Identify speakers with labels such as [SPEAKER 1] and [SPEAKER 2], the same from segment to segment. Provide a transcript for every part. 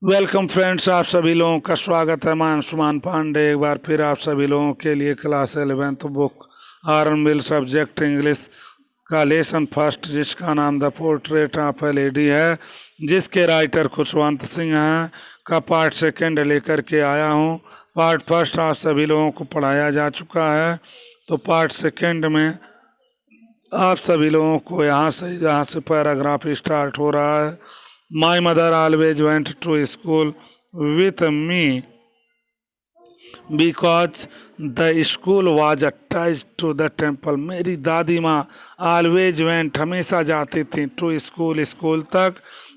[SPEAKER 1] Welcome friends, आप सभी लोगों का स्वागत है। मैं अंशुमान पांडे एक बार फिर आप सभी लोगों के लिए क्लास 11th बुक आर्नबिल सब्जेक्ट इंग्लिश का लेसन फर्स्ट, जिसका नाम the portrait of a lady है, जिसके राइटर खुशवंत सिंह हैं, का पार्ट सेकंड लेकर के आया हूं। पार्ट फर्स्ट आप सभी लोगों को पढ़ाया जा चुका है, तो पार्ट सेकंड में आप सभी लोगों को जहाँ से पैराग्राफ स्टार्ट हो रहा है। My mother always went to school with me because the school was attach to the temple. मेरी दादी माँ ऑलवेज वेंट हमेशा जाती थी टू स्कूल तक,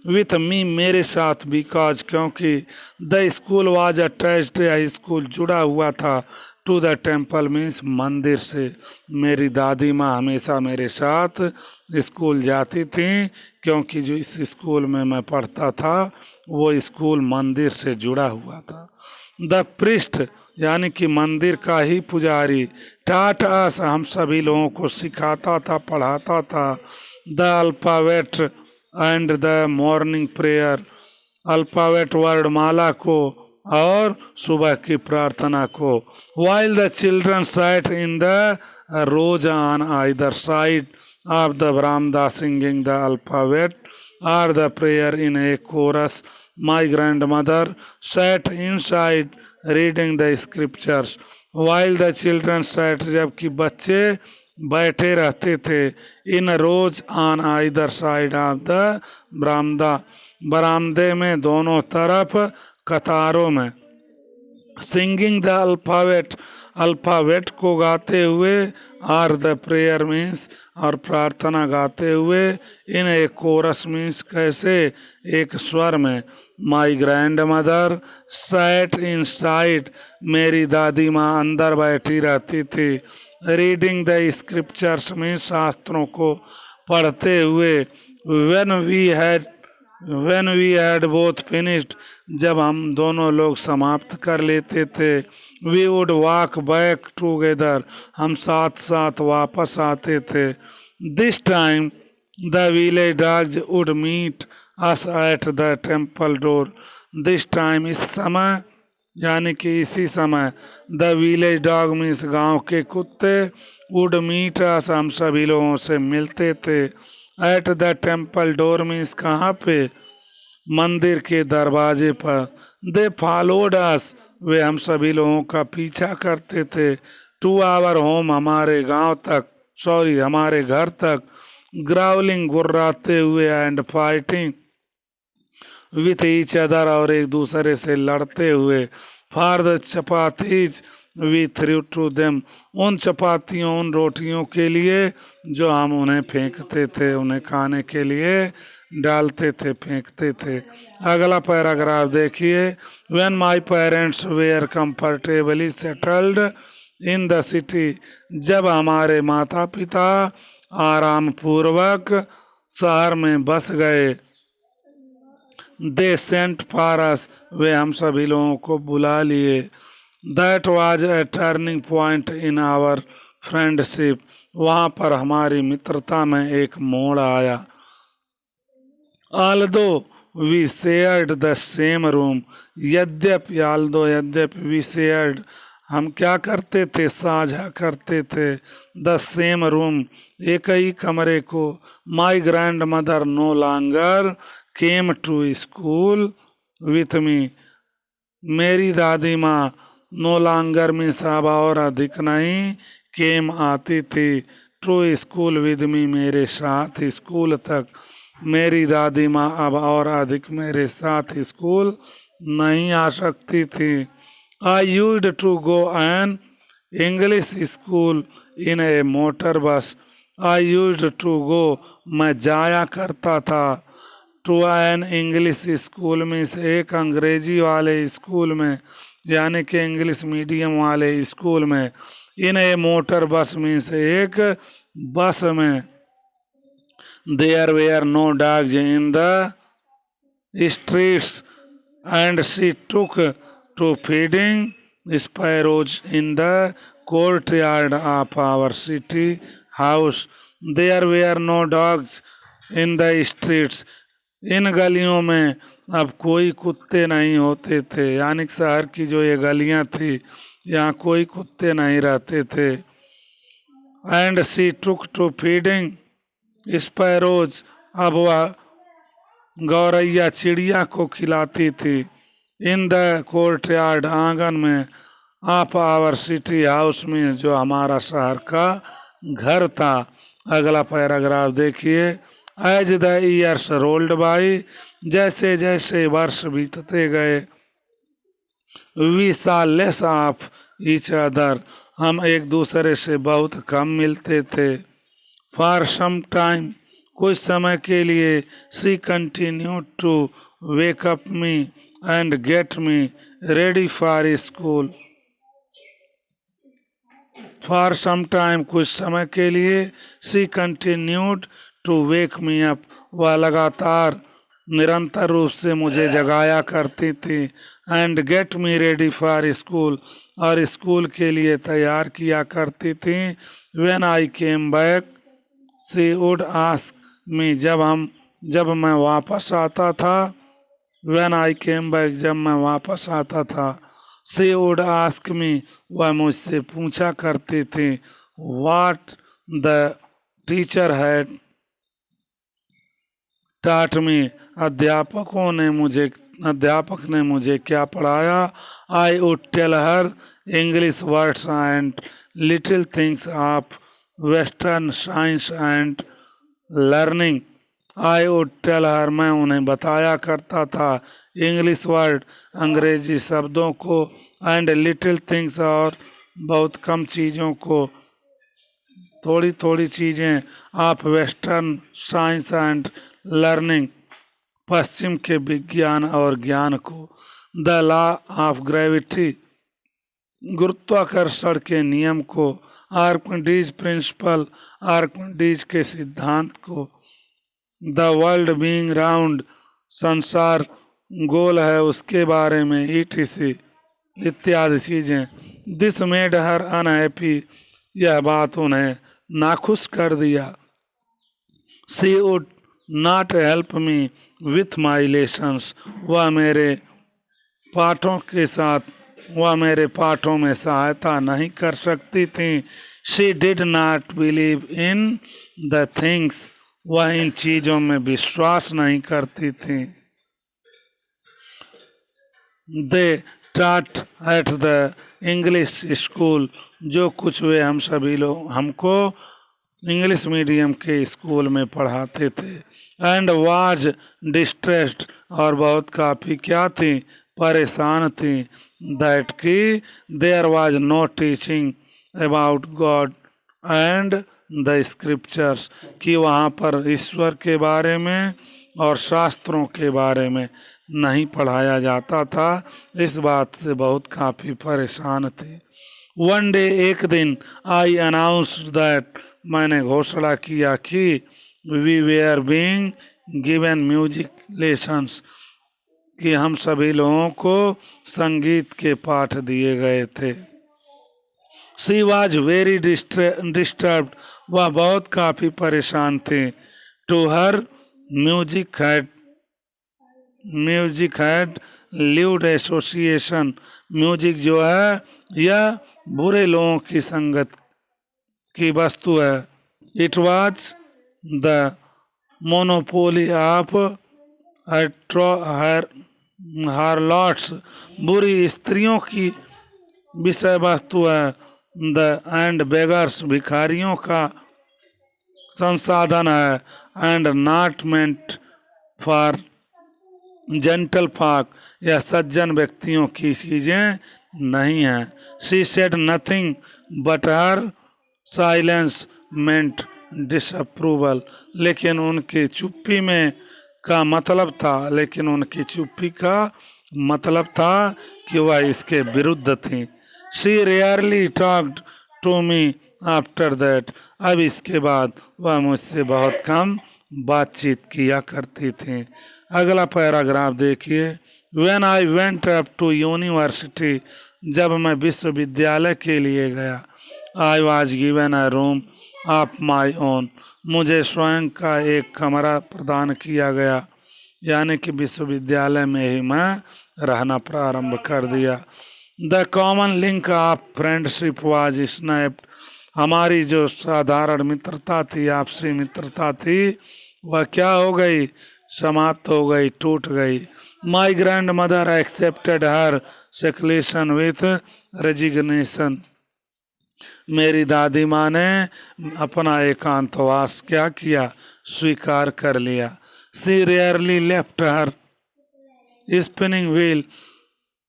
[SPEAKER 1] विथ मी मेरे साथ, बिकॉज क्योंकि the school was attached, school जुड़ा हुआ था, टू द टेम्पल मीन्स मंदिर से। मेरी दादी माँ हमेशा मेरे साथ स्कूल जाती थी, क्योंकि जो इस स्कूल में मैं पढ़ता था वो स्कूल मंदिर से जुड़ा हुआ था। द प्रिस्ट यानी कि मंदिर का ही पुजारी, टाट अस हम सभी लोगों को सिखाता था, पढ़ाता था, the alphabet and the morning prayer, alphabet वर्णमाला को और सुबह की प्रार्थना को। While the children sat in the rows on either side of the बरामदा सिंगिंग द अल्फाबेट और the prayer in a chorus, my grandmother sat inside reading the scriptures. While the children sat जबकि बच्चे बैठे रहते थे, in rows on either side of the बरामदा बरामदे में दोनों तरफ कतारों में, सिंगिंग द अल्फाबेट अल्फाबेट को गाते हुए, आर द प्रेयर मीन्स और प्रार्थना गाते हुए, इन एक कोरस मीन्स कैसे, एक स्वर में। माई ग्रैंड मदर सैट इन साइड मेरी दादी माँ अंदर बैठी रहती थी, रीडिंग द स्क्रिप्चर्स मीन्स शास्त्रों को पढ़ते हुए। When we had both finished जब हम दोनों लोग समाप्त कर लेते थे, we would walk back together हम साथ साथ वापस आते थे। This time the village dogs would meet us at the temple door। This time इस समय यानी कि इसी समय, द विलेज डॉग मीन्स गांव के कुत्ते, वुड मीट अस हम सभी लोगों से मिलते थे, at the temple door means कहाँ पे, मंदिर के दरवाजे पर। दे फॉलोड अस वे हम सभी लोगों का पीछा करते थे, टू आवर होम हमारे गांव तक, हमारे घर तक, ग्राउलिंग गुर्राते हुए, and fighting with each other और एक दूसरे से लड़ते हुए, for the chapatis we threw to them उन चपातियों उन रोटियों के लिए जो हम उन्हें फेंकते थे, उन्हें खाने के लिए डालते थे, फेंकते थे। अगला पैराग्राफ देखिए। When my parents were comfortably settled in the city जब हमारे माता पिता आराम पूर्वक शहर में बस गए, दे सेंट फॉर अस वे हम सभी लोगों को बुला लिए। That was a turning point in our friendship वहाँ पर हमारी मित्रता में एक मोड़ आया। Although we shared the same room यद्यपि वी शेयर्ड हम क्या करते थे, साझा करते थे, द सेम रूम एक ही कमरे को। My grandmother no longer came to school with me मेरी दादी माँ नो लॉन्गर में सब और अधिक नहीं, केम आती थी, टू स्कूल विद मी मेरे साथ स्कूल तक। मेरी दादी माँ अब और अधिक मेरे साथ स्कूल नहीं आ सकती थी। I used to go an English school in a motor bus. I used to गो मैं जाया करता था, टू एन इंग्लिश स्कूल में से एक अंग्रेजी वाले स्कूल में यानी कि इंग्लिश मीडियम वाले स्कूल में, इन ए मोटर बस में से एक बस में। There were no dogs in the streets and she took to feeding sparrows in the courtyard of our city house. There were no dogs in the streets इन गलियों में अब कोई कुत्ते नहीं होते थे, यानी कि शहर की जो ये गलियां थी यहाँ कोई कुत्ते नहीं रहते थे। And she took to feeding sparrows, अब वह गौरैया चिड़िया को खिलाती थी। इन द कोर्टयार्ड, आंगन में। ऑफ आवर सिटी हाउस में, जो हमारा शहर का घर था। अगला पैराग्राफ देखिए। As the years rolled by, जैसे जैसे वर्ष बीतते गए, we saw less of each other, हम एक दूसरे से बहुत कम मिलते थे। फॉर सम टाइम, कुछ समय के लिए, she continue to wake up me and get me ready for school. For some time, कुछ समय के लिए, she continued to wake me up, वह लगातार निरंतर रूप से मुझे जगाया करती थी। And get me ready for school, और स्कूल के लिए तैयार किया करती थी। When I came back, she would ask me, जब मैं वापस आता था। व्हेन आई केम बैक, जब मैं वापस आता था। सी वुड आस्क मी, वह मुझसे पूछा करती थी। व्हाट द टीचर हैड टाट मी, अध्यापक ने मुझे क्या पढ़ाया। I would tell her English words and little things of western science and learning. I would tell her, मैं उन्हें बताया करता था इंग्लिश वर्ड, अंग्रेजी शब्दों को, एंड लिटिल थिंग्स, और बहुत कम चीज़ों को, थोड़ी थोड़ी चीज़ें, of western science and learning, पश्चिम के विज्ञान और ज्ञान को। द लॉ ऑफ ग्रेविटी, गुरुत्वाकर्षण के नियम को। आर्किमिडीज प्रिंसिपल, आर्किमिडीज के सिद्धांत को। द वर्ल्ड बीइंग राउंड, संसार गोल है उसके बारे में। ईटीसी, इत्यादि चीज़ें। दिस मेड हर अनहैप्पी, यह बात उन्हें नाखुश कर दिया। She would not help me with my lessons, वह मेरे पाठों में सहायता नहीं कर सकती थी। She did not believe in the things, वह इन चीज़ों में विश्वास नहीं करती थी। They taught at the English school, जो कुछ वे हम सभी लोग हमको इंग्लिश मीडियम के स्कूल में पढ़ाते थे। एंड वाज डिस्ट्रेस्ड, और बहुत काफ़ी क्या थी, परेशान थी। दैट की there was no teaching about God and the scriptures, कि वहाँ पर ईश्वर के बारे में और शास्त्रों के बारे में नहीं पढ़ाया जाता था। इस बात से बहुत काफ़ी परेशान थे। वन डे, एक दिन, आई अनाउंस्ड दैट, मैंने घोषणा किया कि we were being given music lessons, कि हम सभी लोगों को संगीत के पाठ दिए गए थे। शी वॉज वेरी डिस्टर्ब्ड, वह बहुत काफ़ी परेशान थे। To her music had lewd association, music जो है यह बुरे लोगों की संगत की वस्तु है। It was the monopoly of harlots, बुरी स्त्रियों की विषय वस्तु है। द एंड बेगर्स, भिखारियों का संसाधन है। And not meant for gentle folk, यह सज्जन व्यक्तियों की चीज़ें नहीं हैं। She said nothing but her silence meant disapproval, लेकिन उनकी चुप्पी का मतलब था कि वह इसके विरुद्ध थी। She rarely talked to me after that, अब इसके बाद वह मुझसे बहुत कम बातचीत किया करती थी। अगला पैराग्राफ देखिए। When I went up to university, जब मैं विश्वविद्यालय के लिए गया। I was given a room of my own, मुझे स्वयं का एक कमरा प्रदान किया गया। यानी कि विश्वविद्यालय में ही मैं रहना प्रारंभ कर दिया। The common link of friendship was snapped, हमारी जो साधारण मित्रता थी, आपसी मित्रता थी, वह क्या हो गई, समाप्त हो गई, टूट गई। My grandmother accepted her seclusion with resignation, मेरी दादी माँ ने अपना एकांतवास क्या किया, स्वीकार कर लिया। She rarely left her spinning wheel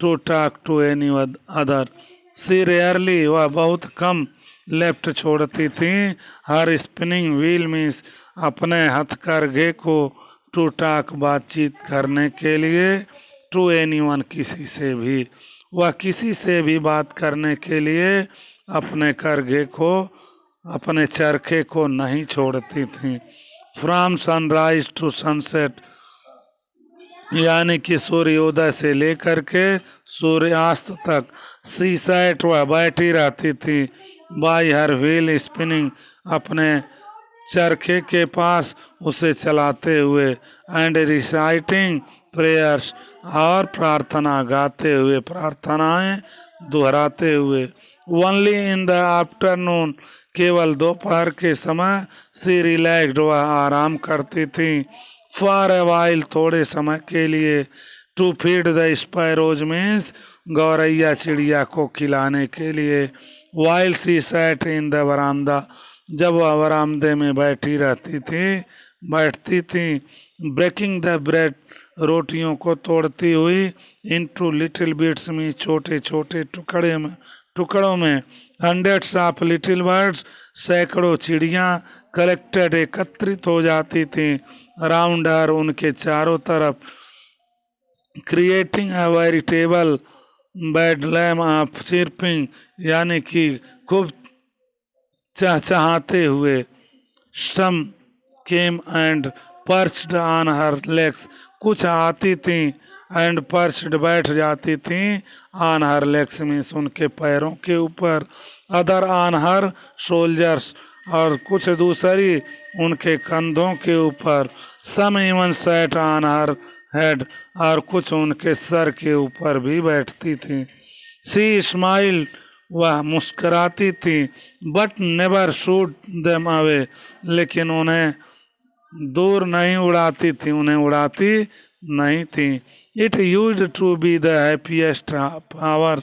[SPEAKER 1] to talk to any other, she rarely, वह बहुत कम, लेफ्ट छोड़ती थी, हर स्पिनिंग व्हील मीन्स अपने हथकरघे को, टू टॉक बातचीत करने के लिए, टू एनीवन किसी से भी, वह किसी से भी बात करने के लिए अपने करघे को, अपने चरखे को नहीं छोड़ती थी। फ्रॉम सनराइज टू सनसेट, यानी कि सूर्योदय से लेकर के सूर्यास्त तक, सी सैट, वह बैठी रहती थी, बाई हर व्हील स्पिनिंग, अपने चरखे के पास उसे चलाते हुए, एंड रिसाइटिंग प्रेयर्स, और प्रार्थना गाते हुए, प्रार्थनाएं दोहराते हुए। ओनली इन द आफ्टरनून, केवल दोपहर के समय, सी रिलैक्स्ड, वह आराम करती थी, फॉर ए वाइल, थोड़े समय के लिए, to feed the sparrows means, गौरैया चिड़िया को खिलाने के लिए, while she sat in the बरामदा, जब वह बरामदे में बैठती थी, ब्रेकिंग द ब्रेड, रोटियों को तोड़ती हुई, इनटू लिटिल बिट्स में, छोटे छोटे टुकड़ों में, हंड्रेड्स ऑफ लिटिल बर्ड्स, सैकड़ों चिड़ियाँ, कलेक्टेड, एकत्रित हो जाती थी, अराउंड हर, उनके चारों तरफ, creating a veritable bedlam of chirping, यानी कि खूब चहचहाते हुए। Some came and perched on her legs, कुछ आती थी, एंड पर्च्ड, बैठ जाती थी, ऑन हर लेग्स मीन्स, उनके पैरों के ऊपर, अदर ऑन हर शोल्जर्स, और कुछ दूसरी उनके कंधों के ऊपर, some even sat on her head, और कुछ उनके सर के ऊपर भी बैठती थी। सी स्माइल, वह मुस्कराती थी, but never should them away, लेकिन उन्हें दूर नहीं उड़ाती थी, उन्हें उड़ाती नहीं थी। It used to be the happiest hour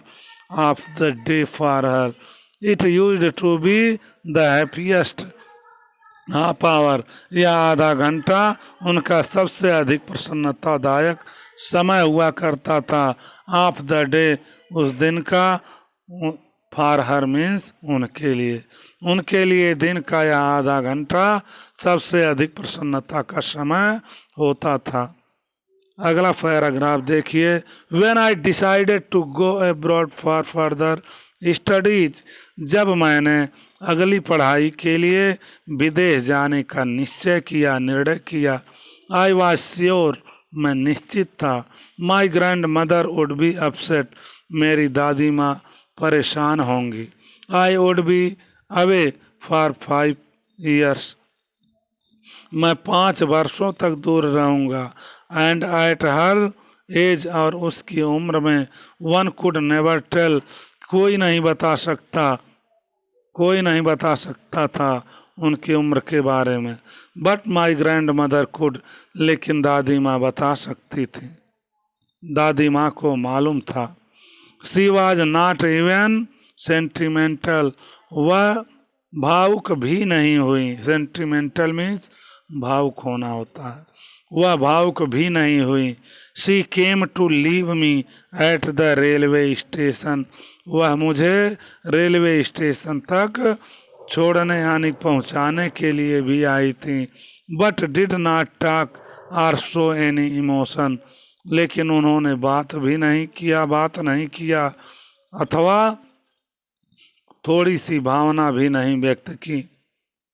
[SPEAKER 1] of the day for her, it used to be the happiest half hour, यह आधा घंटा उनका सबसे अधिक प्रसन्नतादायक समय हुआ करता था, ऑफ द डे, उस दिन का, फॉर हर मीन्स, उनके लिए दिन का यह आधा घंटा सबसे अधिक प्रसन्नता का समय होता था। अगला पैराग्राफ देखिए। When I decided to go abroad for further studies, जब मैंने अगली पढ़ाई के लिए विदेश जाने का निर्णय किया, आई वॉज श्योर, मैं निश्चित था, my grand mother would be upset, मेरी दादी माँ परेशान होंगी, I would be away for 5 years, मैं 5 वर्षों तक दूर रहूँगा, एंड एट हर एज, और उसकी उम्र में, वन कुड नेवर टेल, कोई नहीं बता सकता था उनकी उम्र के बारे में, but my grand mother could, लेकिन दादी माँ बता सकती थी, दादी माँ को मालूम था। She was not even sentimental, वह भावुक भी नहीं हुई, सेंटिमेंटल मीन्स भावुक होना होता है, वह भावुक भी नहीं हुई। She came to leave me at the railway station, वह मुझे रेलवे स्टेशन तक छोड़ने यानी पहुंचाने के लिए भी आई थी, बट डिड नॉट टॉक और शो एनी इमोशन, लेकिन उन्होंने बात नहीं किया अथवा थोड़ी सी भावना भी नहीं व्यक्त की,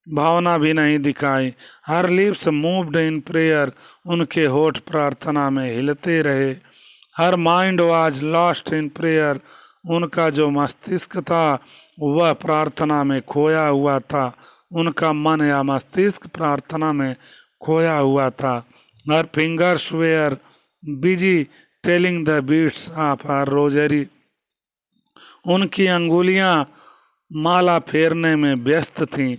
[SPEAKER 1] भावना भी नहीं दिखाई। हर लिप्स मूव्ड इन प्रेयर, उनके होठ प्रार्थना में हिलते रहे। Her mind was lost in prayer, उनका जो मस्तिष्क था वह प्रार्थना में खोया हुआ था, उनका मन या मस्तिष्क प्रार्थना में खोया हुआ था। Her fingers were busy telling the beats of her rosary. उनकी अंगुलियां माला फेरने में व्यस्त थीं.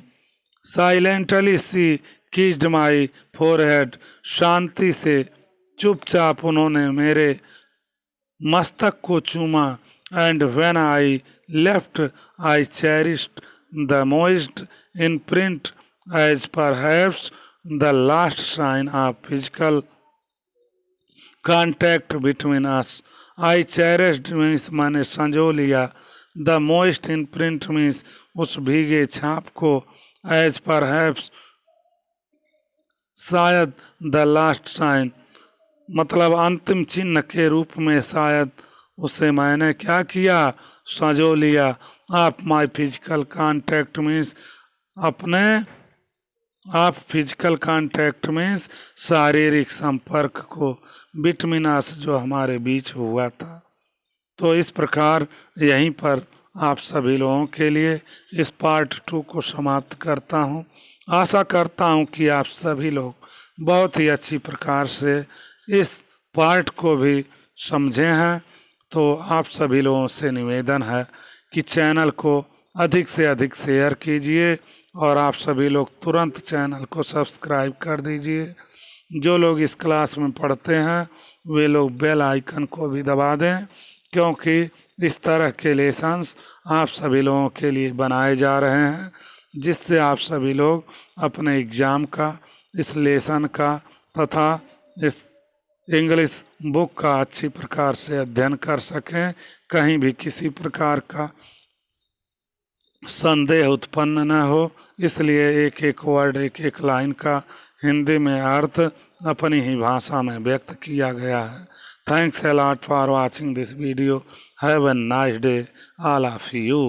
[SPEAKER 1] Silently she kissed my forehead. शांति से चुपचाप उन्होंने मेरे मस्तक को चूमा. And when I left I cherished the most imprint as perhaps the last sign of physical contact between us. I cherished means मैंने संजो लिया. The moist imprint means उस भीगे छाप को. As perhaps शायद the last sign मतलब अंतिम चिन्ह के रूप में शायद उसे मैंने क्या किया, संजो लिया. Of my physical contact means अपने आप फिजिकल कांटेक्ट में शारीरिक संपर्क को. बिटवीन अस जो हमारे बीच हुआ था. तो इस प्रकार यहीं पर आप सभी लोगों के लिए इस पार्ट 2 को समाप्त करता हूं. आशा करता हूं कि आप सभी लोग बहुत ही अच्छी प्रकार से इस पार्ट को भी समझे हैं. तो आप सभी लोगों से निवेदन है कि चैनल को अधिक से अधिक शेयर कीजिए और आप सभी लोग तुरंत चैनल को सब्सक्राइब कर दीजिए. जो लोग इस क्लास में पढ़ते हैं वे लोग बेल आइकन को भी दबा दें, क्योंकि इस तरह के लेसन्स आप सभी लोगों के लिए बनाए जा रहे हैं, जिससे आप सभी लोग अपने एग्ज़ाम का, इस लेसन का तथा इस इंग्लिश बुक का अच्छी प्रकार से अध्ययन कर सकें. कहीं भी किसी प्रकार का संदेह उत्पन्न न हो, इसलिए एक एक वर्ड, एक एक लाइन का हिंदी में अर्थ अपनी ही भाषा में व्यक्त किया गया है. Thanks a lot for watching this video. Have a nice day all of you.